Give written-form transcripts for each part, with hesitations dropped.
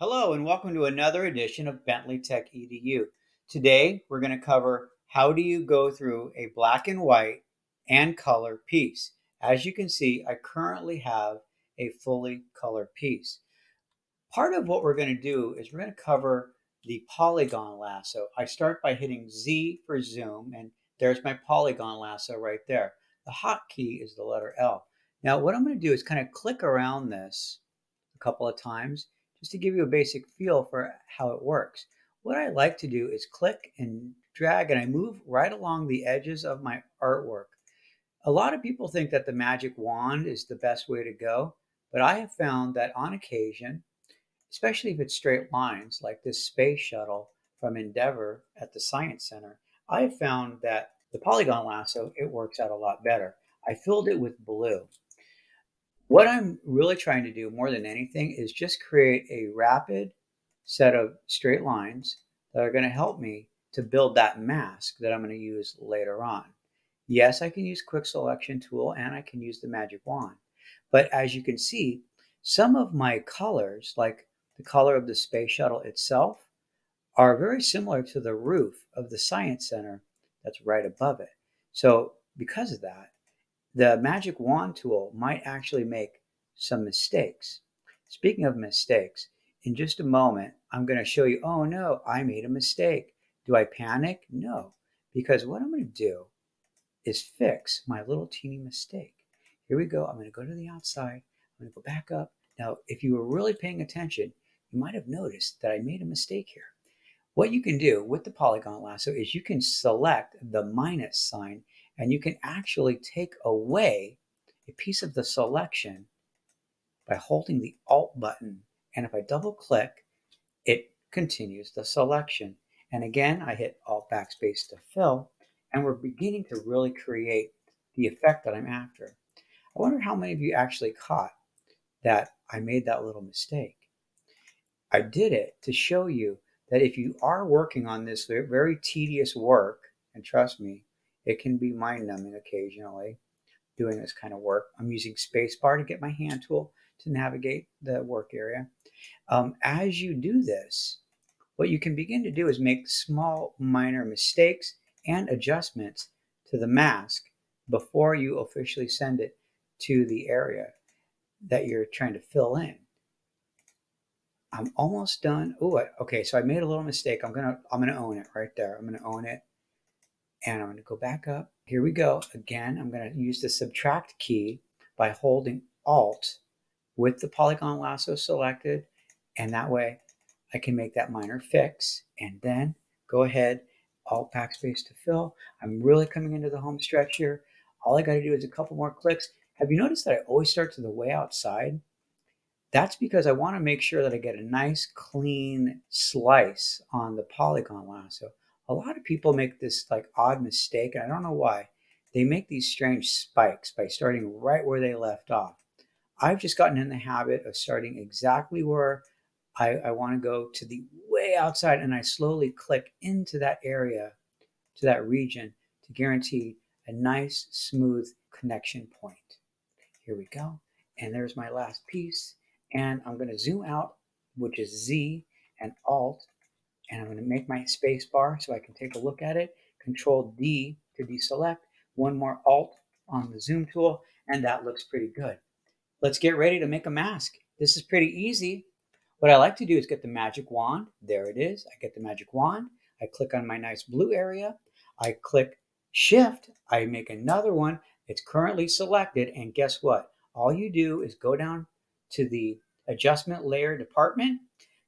Hello and welcome to another edition of Bentley Tech EDU. Today we're going to cover how do you go through a black and white and color piece. As you can see, I currently have a fully colored piece. Part of what we're going to do is we're going to cover the Polygon Lasso. I start by hitting Z for zoom, and there's my Polygon Lasso right there. The hotkey is the letter L. Now what I'm going to do is kind of click around this a couple of times just to give you a basic feel for how it works. What I like to do is click and drag, and I move right along the edges of my artwork. A lot of people think that the magic wand is the best way to go, but I have found that on occasion, especially if it's straight lines like this space shuttle from Endeavor at the Science Center, I have found that the Polygon Lasso, it works out a lot better. I filled it with blue. What I'm really trying to do more than anything is just create a rapid set of straight lines that are going to help me to build that mask that I'm going to use later on. Yes, I can use quick selection tool and I can use the magic wand. But as you can see, some of my colors, like the color of the space shuttle itself, are very similar to the roof of the Science Center that's right above it. So because of that, the magic wand tool might actually make some mistakes. Speaking of mistakes, in just a moment, I'm going to show you, oh no, I made a mistake. Do I panic? No, because what I'm going to do is fix my little teeny mistake. Here we go. I'm going to go to the outside. I'm going to go back up. Now, if you were really paying attention, you might have noticed that I made a mistake here. What you can do with the Polygon Lasso is you can select the minus sign and you can actually take away a piece of the selection by holding the Alt button. And if I double click, it continues the selection. And again, I hit Alt backspace to fill, and we're beginning to really create the effect that I'm after. I wonder how many of you actually caught that I made that little mistake. I did it to show you that if you are working on this very tedious work, and trust me, it can be mind-numbing occasionally doing this kind of work. I'm using Spacebar to get my hand tool to navigate the work area. As you do this, what you can begin to do is make small minor mistakes and adjustments to the mask before you officially send it to the area that you're trying to fill in. I'm almost done. Oh, okay. So I made a little mistake. I'm gonna own it right there. I'm gonna own it, and I'm gonna go back up. Here we go. Again, I'm gonna use the subtract key by holding Alt with the Polygon Lasso selected, and that way I can make that minor fix, and then go ahead, Alt backspace to fill. I'm really coming into the home stretch here. All I got to do is a couple more clicks. Have you noticed that I always start to the way outside? That's because I want to make sure that I get a nice clean slice on the Polygon Lasso. A lot of people make this like odd mistake, and I don't know why. They make these strange spikes by starting right where they left off. I've just gotten in the habit of starting exactly where I want to go to the way outside, and I slowly click into that area, to that region, to guarantee a nice, smooth connection point. Here we go. And there's my last piece. And I'm going to zoom out, which is Z and Alt, and I'm going to make my space bar so I can take a look at it. Control D to deselect. One more Alt on the zoom tool, and that looks pretty good. Let's get ready to make a mask. This is pretty easy. What I like to do is get the magic wand. There it is. I get the magic wand. I click on my nice blue area. I click Shift. I make another one. It's currently selected, and guess what? All you do is go down to the adjustment layer department,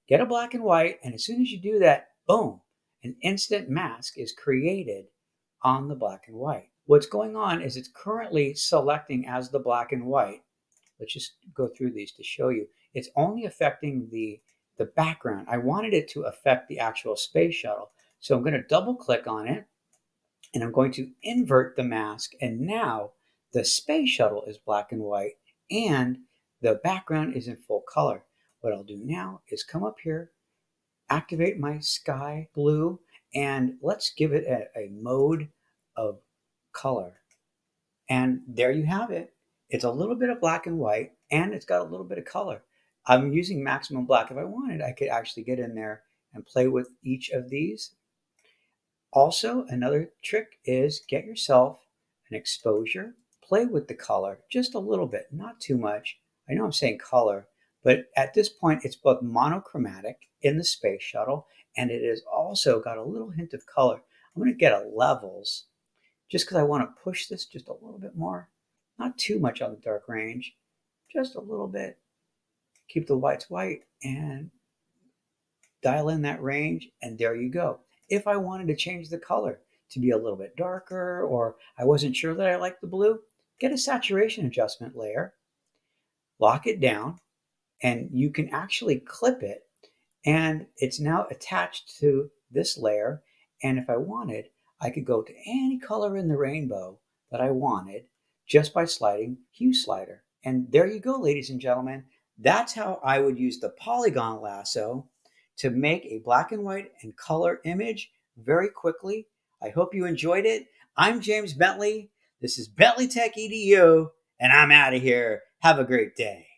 get a black and white, and as soon as you do that, boom, an instant mask is created on the black and white. What's going on is it's currently selecting as the black and white. Let's just go through these to show you. It's only affecting the background. I wanted it to affect the actual space shuttle. So I'm going to double click on it, and I'm going to invert the mask, and now the space shuttle is black and white, and the background is in full color. What I'll do now is come up here, activate my sky blue, and let's give it a mode of color. And there you have it. It's a little bit of black and white, and it's got a little bit of color. I'm using maximum black. If I wanted, I could actually get in there and play with each of these. Also, another trick is get yourself an exposure. Play with the color just a little bit, not too much. I know I'm saying color, but at this point, it's both monochromatic in the space shuttle, and it has also got a little hint of color. I'm going to get a levels just because I want to push this just a little bit more. Not too much on the dark range, just a little bit. Keep the whites white and dial in that range, and there you go. If I wanted to change the color to be a little bit darker, or I wasn't sure that I liked the blue, get a saturation adjustment layer, lock it down, and you can actually clip it, and it's now attached to this layer. And if I wanted, I could go to any color in the rainbow that I wanted just by sliding hue slider. And there you go, ladies and gentlemen. That's how I would use the Polygon Lasso to make a black and white and color image very quickly. I hope you enjoyed it. I'm James Bentley. This is Bentley Tech EDU, and I'm out of here. Have a great day.